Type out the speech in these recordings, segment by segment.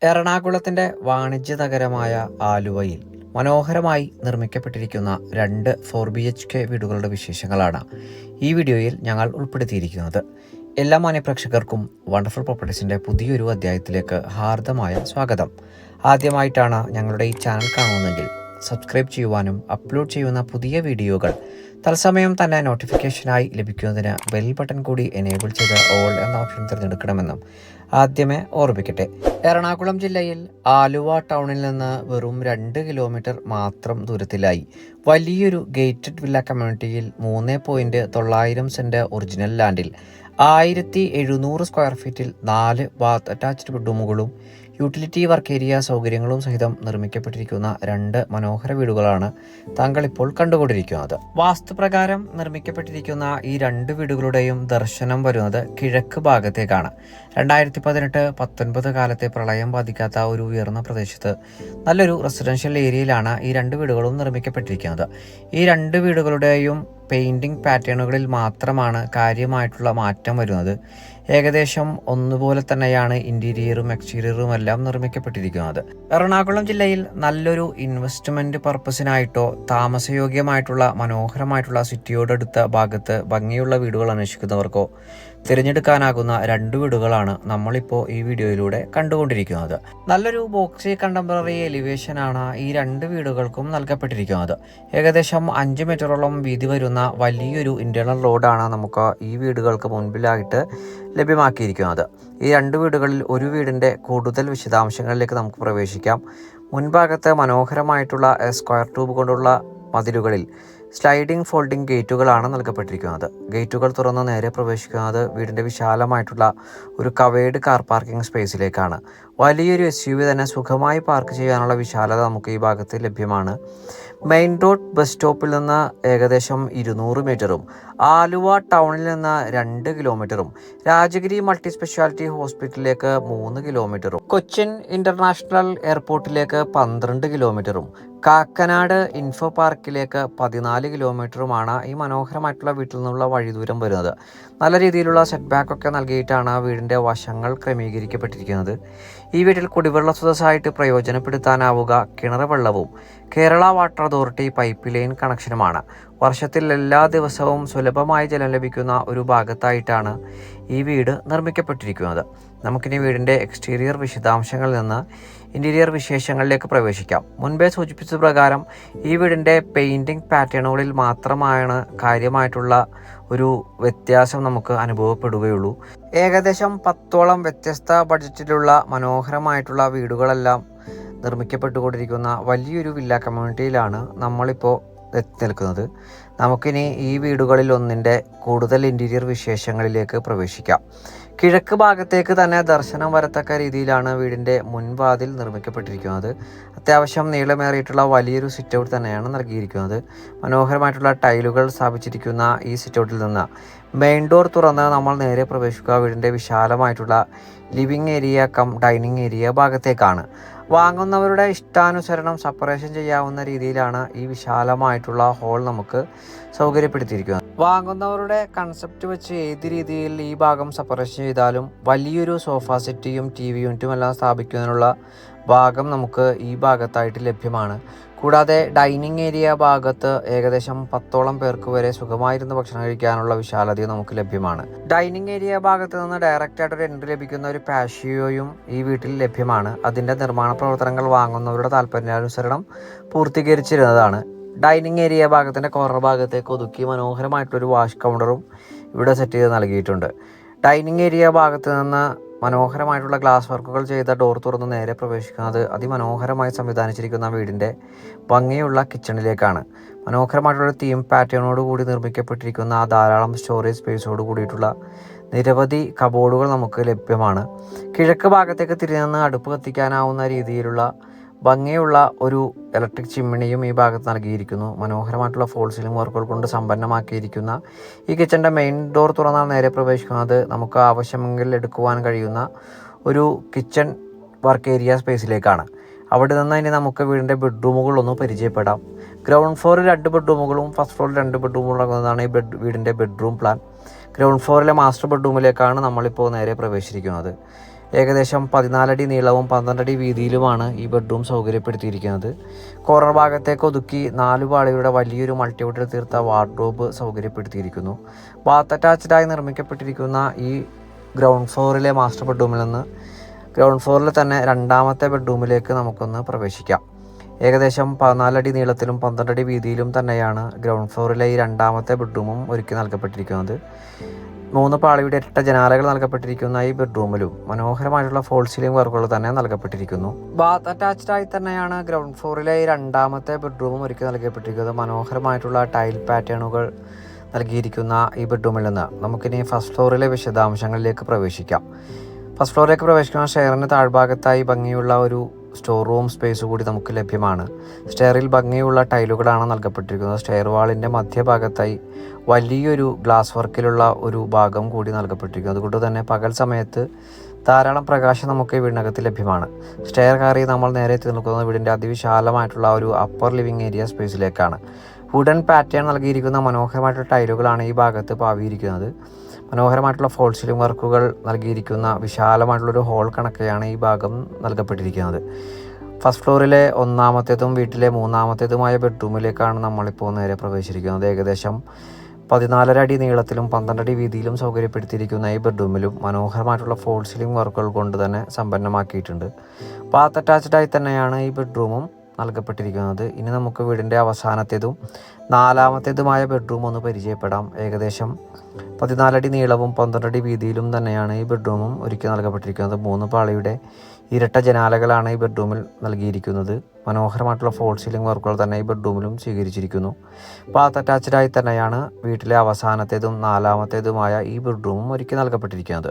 എറണാകുളത്തിൻ്റെ വാണിജ്യ നഗരമായ ആലുവയിൽ മനോഹരമായി നിർമ്മിക്കപ്പെട്ടിരിക്കുന്ന 2 4 BHK വീടുകളുടെ വിശേഷങ്ങളാണ് ഈ വീഡിയോയിൽ ഞങ്ങൾ ഉൾപ്പെടുത്തിയിരിക്കുന്നത്. എല്ലാ മാന്യപ്രേക്ഷകർക്കും വണ്ടർഫുൾ പ്രോപ്പർട്ടീസിൻ്റെ പുതിയൊരു അധ്യായത്തിലേക്ക് ഹാർദമായ സ്വാഗതം. ആദ്യമായിട്ടാണ് ഞങ്ങളുടെ ഈ ചാനൽ കാണുന്നതെങ്കിൽ സബ്സ്ക്രൈബ് ചെയ്യുവാനും അപ്ലോഡ് ചെയ്യുന്ന പുതിയ വീഡിയോകൾ തത്സമയം തന്നെ നോട്ടിഫിക്കേഷനായി ലഭിക്കുന്നതിന് ബെൽ ബട്ടൺ കൂടി എനേബിൾ ചെയ്ത് ഓൾ എന്ന ഓപ്ഷൻ തിരഞ്ഞെടുക്കണമെന്നും ആദ്യമേ ഓർമ്മിക്കട്ടെ. എറണാകുളം ജില്ലയിൽ ആലുവ ടൗണിൽ നിന്ന് വെറും 2 കിലോമീറ്റർ മാത്രം ദൂരത്തിലായി വലിയൊരു ഗേറ്റഡ് വില്ല കമ്മ്യൂണിറ്റിയിൽ 3.9 സെന്റ് ഒറിജിനൽ ലാൻഡിൽ 1700 സ്ക്വയർ ഫീറ്റിൽ 4 ബാത്ത് അറ്റാച്ച്ഡ് ബെഡ്റൂമുകളും യൂട്ടിലിറ്റി വർക്ക് ഏരിയ സൗകര്യങ്ങളും സഹിതം നിർമ്മിക്കപ്പെട്ടിരിക്കുന്ന 2 മനോഹര വീടുകളാണ് താങ്കൾ ഇപ്പോൾ കണ്ടുകൊണ്ടിരിക്കുന്നത്. വാസ്തുപ്രകാരം നിർമ്മിക്കപ്പെട്ടിരിക്കുന്ന ഈ 2 വീടുകളുടെയും ദർശനം വരുന്നത് കിഴക്ക് ഭാഗത്തേക്കാണ്. 2018-19 കാലത്തെ പ്രളയം ബാധിക്കാത്ത ഒരു ഉയർന്ന പ്രദേശത്ത് നല്ലൊരു റെസിഡൻഷ്യൽ ഏരിയയിലാണ് ഈ 2 വീടുകളും നിർമ്മിക്കപ്പെട്ടിരിക്കുന്നത്. ഈ 2 വീടുകളുടെയും പെയിന്റിംഗ് പാറ്റേണുകളിൽ മാത്രമാണ് കാര്യമായിട്ടുള്ള മാറ്റം വരുന്നത്. ഏകദേശം ഒന്നുപോലെ തന്നെയാണ് ഇന്റീരിയറും എക്സ്റ്റീരിയറും എല്ലാം നിർമ്മിക്കപ്പെട്ടിരിക്കുന്നത്. എറണാകുളം ജില്ലയിൽ നല്ലൊരു ഇൻവെസ്റ്റ്മെന്റ് പർപ്പസിനായിട്ടോ താമസയോഗ്യമായിട്ടുള്ള മനോഹരമായിട്ടുള്ള സിറ്റിയോടടുത്ത ഭാഗത്ത് ഭംഗിയുള്ള വീടുകൾ അന്വേഷിക്കുന്നവർക്കോ തിരഞ്ഞെടുക്കാനാകുന്ന 2 വീടുകളാണ് നമ്മളിപ്പോൾ ഈ വീഡിയോയിലൂടെ കണ്ടുകൊണ്ടിരിക്കുന്നത്. നല്ലൊരു ബോക്സി കണ്ടംപററി എലിവേഷനാണ് ഈ 2 വീടുകൾക്കും നൽകപ്പെട്ടിരിക്കുന്നത്. ഏകദേശം 5 മീറ്ററോളം വീതി വരുന്ന വലിയൊരു ഇന്റേണൽ റോഡാണ് നമുക്ക് ഈ വീടുകൾക്ക് മുൻപിലായിട്ട് ലഭ്യമാക്കിയിരിക്കുന്നത്. ഈ 2 വീടുകളിൽ ഒരു വീടിൻ്റെ കൂടുതൽ വിശദാംശങ്ങളിലേക്ക് നമുക്ക് പ്രവേശിക്കാം. മുൻഭാഗത്ത് മനോഹരമായിട്ടുള്ള സ്ക്വയർ ട്യൂബ് കൊണ്ടുള്ള മതിലുകളിൽ സ്ലൈഡിംഗ് ഫോൾഡിംഗ് ഗേറ്റുകളാണ് നൽകപ്പെട്ടിരിക്കുന്നത്. ഗേറ്റുകൾ തുറന്ന് നേരെ പ്രവേശിക്കുന്നത് വീടിൻ്റെ വിശാലമായിട്ടുള്ള ഒരു കവേർഡ് കാർ പാർക്കിംഗ് സ്പേസിലേക്കാണ്. വലിയൊരു SUV തന്നെ സുഖമായി പാർക്ക് ചെയ്യാനുള്ള വിശാലത നമുക്ക് ഈ ഭാഗത്ത് ലഭ്യമാണ്. മെയിൻ റോഡ് ബസ് സ്റ്റോപ്പിൽ നിന്ന് ഏകദേശം 200 മീറ്ററും ആലുവ ടൗണിൽ നിന്ന് 2 കിലോമീറ്ററും രാജഗിരി മൾട്ടി സ്പെഷ്യാലിറ്റി ഹോസ്പിറ്റലിലേക്ക് 3 കിലോമീറ്ററും കൊച്ചിൻ ഇന്റർനാഷണൽ എയർപോർട്ടിലേക്ക് 12 കിലോമീറ്ററും കാക്കനാട് ഇൻഫോ പാർക്കിലേക്ക് 14 കിലോമീറ്ററുമാണ് ഈ മനോഹരമായിട്ടുള്ള വീട്ടിൽ നിന്നുള്ള വഴിദൂരം വരുന്നത്. നല്ല രീതിയിലുള്ള സെറ്റ് ബാക്ക് ഒക്കെ നൽകിയിട്ടാണ് വീടിൻ്റെ വശങ്ങൾ ക്രമീകരിക്കപ്പെട്ടിരിക്കുന്നത്. ഈ വീട്ടിൽ കുടിവെള്ള സ്രോതസ്സായിട്ട് പ്രയോജനപ്പെടുത്താനാവുക കിണർ വെള്ളവും Kerala water authority pipe line കണക്ഷനുമാണ്. വർഷത്തിൽ എല്ലാ ദിവസവും സുലഭമായി ജലം ലഭിക്കുന്ന ഒരു ഭാഗത്തായിട്ടാണ് ഈ വീട് നിർമ്മിക്കപ്പെട്ടിരിക്കുന്നത്. നമുക്കിനി വീടിൻ്റെ എക്സ്റ്റീരിയർ വിശദാംശങ്ങളിൽ നിന്ന് ഇൻറ്റീരിയർ വിശേഷങ്ങളിലേക്ക് പ്രവേശിക്കാം. മുൻപേ സൂചിപ്പിച്ച പ്രകാരം ഈ വീടിൻ്റെ പെയിൻറ്റിംഗ് പാറ്റേണുകളിൽ മാത്രമാണ് കാര്യമായിട്ടുള്ള ഒരു വ്യത്യാസം നമുക്ക് അനുഭവപ്പെടുകയുള്ളൂ. ഏകദേശം 10ഓളം വ്യത്യസ്ത ബഡ്ജറ്റിലുള്ള മനോഹരമായിട്ടുള്ള വീടുകളെല്ലാം നിർമ്മിക്കപ്പെട്ടുകൊണ്ടിരിക്കുന്ന വലിയൊരു വില്ല കമ്മ്യൂണിറ്റിയിലാണ് നമ്മളിപ്പോൾ എത്തി നിൽക്കുന്നത്. നമുക്കിനി ഈ വീടുകളിൽ ഒന്നിൻ്റെ കൂടുതൽ ഇൻറ്റീരിയർ വിശേഷങ്ങളിലേക്ക് പ്രവേശിക്കാം. കിഴക്ക് ഭാഗത്തേക്ക് തന്നെ ദർശനം വരത്തക്ക രീതിയിലാണ് വീടിൻ്റെ മുൻവാതിൽ നിർമ്മിക്കപ്പെട്ടിരിക്കുന്നത്. അത്യാവശ്യം നീളമേറിയിട്ടുള്ള വലിയൊരു സിറ്റൗട്ട് തന്നെയാണ് നൽകിയിരിക്കുന്നത്. മനോഹരമായിട്ടുള്ള ടൈലുകൾ സ്ഥാപിച്ചിരിക്കുന്ന ഈ സിറ്റൗട്ടിൽ നിന്ന് മെയിൻ ഡോർ തുറന്ന് നമ്മൾ നേരെ പ്രവേശിക്കുക വീടിൻ്റെ വിശാലമായിട്ടുള്ള living area cum dining area ഭാഗത്തേക്കാണ്. വാങ്ങുന്നവരുടെ ഇഷ്ടാനുസരണം സെപ്പറേഷൻ ചെയ്യാവുന്ന രീതിയിലാണ് ഈ വിശാലമായിട്ടുള്ള ഹോൾ നമുക്ക് സൗകര്യപ്പെടുത്തിയിരിക്കുന്നത്. വാങ്ങുന്നവരുടെ കൺസെപ്റ്റ് വെച്ച് ഏത് രീതിയിൽ ഈ ഭാഗം സെപ്പറേഷൻ ചെയ്താലും വലിയൊരു സോഫ സെറ്റിയും TV യൂണിറ്റും എല്ലാം സ്ഥാപിക്കുന്നതിനുള്ള ഭാഗം നമുക്ക് ഈ ഭാഗത്തായിട്ട് ലഭ്യമാണ്. കൂടാതെ ഡൈനിങ് ഏരിയ ഭാഗത്ത് ഏകദേശം 10ഓളം പേർക്ക് വരെ സുഖമായിരുന്ന് ഭക്ഷണം കഴിക്കാനുള്ള വിശാലതയും നമുക്ക് ലഭ്യമാണ്. ഡൈനിങ് ഏരിയ ഭാഗത്ത് നിന്ന് ഡയറക്റ്റ് ആയിട്ട് ഒരു എൻട്രി ലഭിക്കുന്ന ഒരു പാഷ്യോയും ഈ വീട്ടിൽ ലഭ്യമാണ്. അതിൻ്റെ നിർമ്മാണ പ്രവർത്തനങ്ങൾ വാങ്ങുന്നവരുടെ താല്പര്യാനുസരണം പൂർത്തീകരിച്ചിരുന്നതാണ്. ഡൈനിങ് ഏരിയ ഭാഗത്തിൻ്റെ കോർണർ ഭാഗത്തേക്ക് ഒതുക്കി മനോഹരമായിട്ടൊരു വാഷ് കൗണ്ടറും ഇവിടെ സെറ്റ് ചെയ്ത് നൽകിയിട്ടുണ്ട്. ഡൈനിങ് ഏരിയ ഭാഗത്ത് നിന്ന് മനോഹരമായിട്ടുള്ള ഗ്ലാസ് വർക്കുകൾ ചെയ്ത ഡോർ തുറന്ന് നേരെ പ്രവേശിക്കുന്നത് അതിമനോഹരമായി സംവിധാനിച്ചിരിക്കുന്ന വീടിൻ്റെ ഭംഗിയുള്ള കിച്ചണിലേക്കാണ്. മനോഹരമായിട്ടുള്ള തീം പാറ്റേണോട് കൂടി നിർമ്മിക്കപ്പെട്ടിരിക്കുന്ന ധാരാളം സ്റ്റോറേജ് സ്പേസോട് കൂടിയിട്ടുള്ള നിരവധി കബോർഡുകൾ നമുക്ക് ലഭ്യമാണ്. കിഴക്ക് ഭാഗത്തേക്ക് തിരിഞ്ഞ് അടുപ്പ് കത്തിക്കാനാവുന്ന രീതിയിലുള്ള ഭംഗിയുള്ള ഒരു ഇലക്ട്രിക് ചിമ്മിണിയും ഈ ഭാഗത്ത് നൽകിയിരിക്കുന്നു. മനോഹരമായിട്ടുള്ള ഫോൾ സീലിംഗ് വർക്കുകൾ കൊണ്ട് സമ്പന്നമാക്കിയിരിക്കുന്ന ഈ കിച്ചൻ്റെ മെയിൻ ഡോർ തുറന്നാൽ നേരെ പ്രവേശിക്കുന്നത് നമുക്ക് ആവശ്യമെങ്കിൽ എടുക്കുവാൻ കഴിയുന്ന ഒരു കിച്ചൺ വർക്ക് ഏരിയ സ്പേസിലേക്കാണ്. അവിടെ നിന്ന് ഇനി നമുക്ക് വീടിൻ്റെ ബെഡ്റൂമുകളൊന്ന് പരിചയപ്പെടാം. ഗ്രൗണ്ട് ഫ്ലോറിൽ 2 ബെഡ്റൂമുകളും ഫസ്റ്റ് ഫ്ലോറിൽ 2 ബെഡ്റൂമുകളും അടങ്ങുന്നതാണ് ഈ വീടിൻ്റെ ബെഡ്റൂം പ്ലാൻ. ഗ്രൗണ്ട് ഫ്ലോറിലെ മാസ്റ്റർ ബെഡ്റൂമിലേക്കാണ് നമ്മളിപ്പോൾ നേരെ പ്രവേശിച്ചിരിക്കുന്നത്. ഏകദേശം 14 അടി നീളവും 12 അടി വീതിയിലുമാണ് ഈ ബെഡ്റൂം സൗകര്യപ്പെടുത്തിയിരിക്കുന്നത്. കോർണർ ഭാഗത്തേക്ക് ഒതുക്കി 4 പാളിയുടെ വലിയൊരു മൾട്ടിവുഡിൽ തീർത്ത വാർഡ്രോബ് സൗകര്യപ്പെടുത്തിയിരിക്കുന്നു. ബാത്ത് അറ്റാച്ച്ഡായി നിർമ്മിക്കപ്പെട്ടിരിക്കുന്ന ഈ ഗ്രൗണ്ട് ഫ്ലോറിലെ മാസ്റ്റർ ബെഡ്റൂമിൽ നിന്ന് ഗ്രൗണ്ട് ഫ്ലോറിൽ തന്നെ രണ്ടാമത്തെ ബെഡ്റൂമിലേക്ക് നമുക്കൊന്ന് പ്രവേശിക്കാം. ഏകദേശം 14 അടി നീളത്തിലും 12 അടി വീതിയിലും തന്നെയാണ് ഗ്രൗണ്ട് ഫ്ലോറിലെ ഈ രണ്ടാമത്തെ ബെഡ്റൂമും ഒരുക്കി നൽകപ്പെട്ടിരിക്കുന്നത്. 3 പാളിയുടെ ഇരട്ട ജനാലകൾ നൽകപ്പെട്ടിരിക്കുന്ന ഈ ബെഡ്റൂമിലും മനോഹരമായിട്ടുള്ള ഫോൾ സീലിംഗ് വർക്കുകൾ തന്നെ നൽകപ്പെട്ടിരിക്കുന്നു. ബാത്ത് അറ്റാച്ച്ഡായി തന്നെയാണ് ഗ്രൗണ്ട് ഫ്ലോറിലെ ഈ രണ്ടാമത്തെ ബെഡ്റൂമും ഒരുക്കി നൽകപ്പെട്ടിരിക്കുന്നത്. മനോഹരമായിട്ടുള്ള ടൈൽ പാറ്റേണുകൾ നൽകിയിരിക്കുന്ന ഈ ബെഡ്റൂമിൽ നിന്ന് നമുക്കിനി ഫസ്റ്റ് ഫ്ലോറിലെ വിശദാംശങ്ങളിലേക്ക് പ്രവേശിക്കാം. ഫസ്റ്റ് ഫ്ലോറിലേക്ക് പ്രവേശിക്കുന്ന സ്റ്റെയറിന് താഴ്ഭാഗത്തായി ഭംഗിയുള്ള ഒരു സ്റ്റോർ റൂം സ്പേസ് കൂടി നമുക്ക് ലഭ്യമാണ്. സ്റ്റെയറിൽ ഭംഗിയുള്ള ടൈലുകളാണ് നൽകപ്പെട്ടിരിക്കുന്നത്. സ്റ്റെയർ വാളിൻ്റെ മധ്യഭാഗത്തായി വലിയൊരു ഗ്ലാസ് വർക്കിലുള്ള ഒരു ഭാഗം കൂടി നൽകപ്പെട്ടിരിക്കുന്നു. അതുകൊണ്ട് തന്നെ പകൽ സമയത്ത് ധാരാളം പ്രകാശം നമുക്ക് ഈ വീടിനകത്ത് ലഭ്യമാണ്. സ്റ്റെയർ കയറി നമ്മൾ നേരെ എത്തി നിൽക്കുന്നത് വീടിൻ്റെ അതിവിശാലമായിട്ടുള്ള ഒരു അപ്പർ ലിവിംഗ് ഏരിയ സ്പേസിലേക്കാണ്. വുഡൻ പാറ്റേൺ നൽകിയിരിക്കുന്ന മനോഹരമായിട്ടുള്ള ടൈലുകളാണ് ഈ ഭാഗത്ത് പാവിയിരിക്കുന്നത്. മനോഹരമായിട്ടുള്ള ഫോൾ സീലിംഗ് വർക്കുകൾ നൽകിയിരിക്കുന്ന വിശാലമായിട്ടുള്ളൊരു ഹോൾ കണക്കെയാണ് ഈ ഭാഗം നൽകപ്പെട്ടിരിക്കുന്നത്. ഫസ്റ്റ് ഫ്ലോറിലെ ഒന്നാമത്തേതും വീട്ടിലെ മൂന്നാമത്തേതുമായ ബെഡ്റൂമിലേക്കാണ് നമ്മളിപ്പോൾ നേരെ പ്രവേശിച്ചിരിക്കുന്നത്. ഏകദേശം 14 അടി നീളത്തിലും 12 അടി വീതിയിലും സൗകര്യപ്പെടുത്തിയിരിക്കുന്ന ഈ ബെഡ്റൂമിലും മനോഹരമായിട്ടുള്ള ഫോൾ സീലിംഗ് വർക്കുകൾ കൊണ്ട് തന്നെ സമ്പന്നമാക്കിയിട്ടുണ്ട്. ബാത്ത് അറ്റാച്ച്ഡായി തന്നെയാണ് ഈ ബെഡ്റൂമും നൽകപ്പെട്ടിരിക്കുന്നത്. ഇനി നമുക്ക് വീടിൻ്റെ അവസാനത്തേതും നാലാമത്തേതുമായ ബെഡ്റൂം ഒന്ന് പരിചയപ്പെടാം. ഏകദേശം 14 അടി നീളവും 12 അടി വീതിയിലും തന്നെയാണ് ഈ ബെഡ്റൂമും ഒരുക്കി നൽകപ്പെട്ടിരിക്കുന്നത്. 3 പാളിയുടെ ഇരട്ട ജനാലകളാണ് ഈ ബെഡ്റൂമിൽ നൽകിയിരിക്കുന്നത്. മനോഹരമായിട്ടുള്ള ഫോൾ സീലിംഗ് വർക്കുകൾ തന്നെ ഈ ബെഡ്റൂമിലും സ്വീകരിച്ചിരിക്കുന്നു. ബാത്ത് അറ്റാച്ച്ഡായി തന്നെയാണ് വീട്ടിലെ അവസാനത്തേതും നാലാമത്തേതുമായ ഈ ബെഡ്റൂമും ഒരുക്കി നൽകപ്പെട്ടിരിക്കുന്നത്.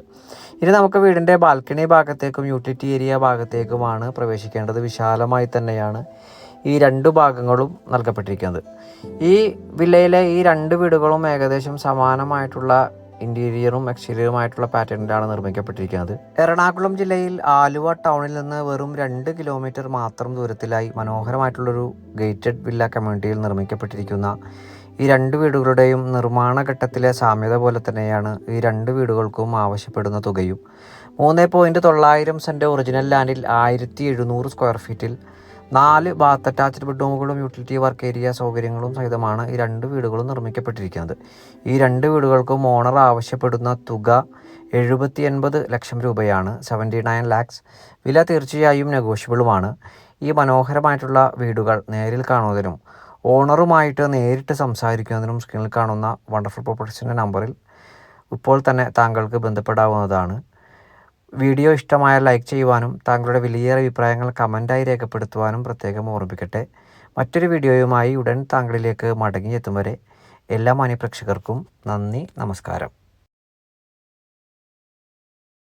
ഇനി നമുക്ക് വീടിൻ്റെ ബാൽക്കണി ഭാഗത്തേക്കും യൂട്ടിലിറ്റി ഏരിയ ഭാഗത്തേക്കുമാണ് പ്രവേശിക്കേണ്ടത്. വിശാലമായി തന്നെയാണ് ഈ 2 ഭാഗങ്ങളും നൽകപ്പെട്ടിരിക്കുന്നത്. ഈ വില്ലയിലെ ഈ 2 വീടുകളും ഏകദേശം സമാനമായിട്ടുള്ള ഇൻറ്റീരിയറും എക്സ്റ്റീരിയറുമായിട്ടുള്ള പാറ്റേണിലാണ് നിർമ്മിക്കപ്പെട്ടിരിക്കുന്നത്. എറണാകുളം ജില്ലയിൽ ആലുവ ടൗണിൽ നിന്ന് വെറും 2 കിലോമീറ്റർ മാത്രം ദൂരത്തിലായി മനോഹരമായിട്ടുള്ളൊരു ഗേറ്റഡ് വില്ല കമ്മ്യൂണിറ്റിയിൽ നിർമ്മിക്കപ്പെട്ടിരിക്കുന്ന ഈ 2 വീടുകളുടെയും നിർമ്മാണ ഘട്ടത്തിലെ സാമ്യത പോലെ തന്നെയാണ് ഈ 2 വീടുകൾക്കും ആവശ്യപ്പെടുന്ന തുകയും. 3.9 സെൻറ്റ് ഒറിജിനൽ ലാൻഡിൽ 1700 സ്ക്വയർ ഫീറ്റിൽ 4 ബാത്ത് അറ്റാച്ച്ഡ് ബെഡ്റൂമുകളും യൂട്ടിലിറ്റി വർക്ക് ഏരിയ സൗകര്യങ്ങളും സഹിതമാണ് ഈ 2 വീടുകളും നിർമ്മിക്കപ്പെട്ടിരിക്കുന്നത്. ഈ 2 വീടുകൾക്കും ഓണർ ആവശ്യപ്പെടുന്ന തുക 70-80 ലക്ഷം രൂപയാണ്. 79 lakhs. വില തീർച്ചയായും നെഗോഷ്യബിളുമാണ്. ഈ മനോഹരമായിട്ടുള്ള വീടുകൾ നേരിൽ കാണുന്നതിനും ഓണറുമായിട്ട് നേരിട്ട് സംസാരിക്കുന്നതിനും സ്ക്രീനിൽ കാണുന്ന വണ്ടർഫുൾ പ്രോപ്പർട്ടീസിൻ്റെ നമ്പറിൽ ഇപ്പോൾ തന്നെ താങ്കൾക്ക് ബന്ധപ്പെടാവുന്നതാണ്. വീഡിയോ ഇഷ്ടമായ ലൈക്ക് ചെയ്യുവാനും താങ്കളുടെ വലിയ അഭിപ്രായങ്ങൾ കമൻറ്റായി രേഖപ്പെടുത്തുവാനും പ്രത്യേകം ഓർമ്മിപ്പിക്കട്ടെ. മറ്റൊരു വീഡിയോയുമായി ഉടൻ താങ്കളിലേക്ക് മടങ്ങിയെത്തും വരെ എല്ലാ മാന്യപ്രേക്ഷകർക്കും നന്ദി, നമസ്കാരം.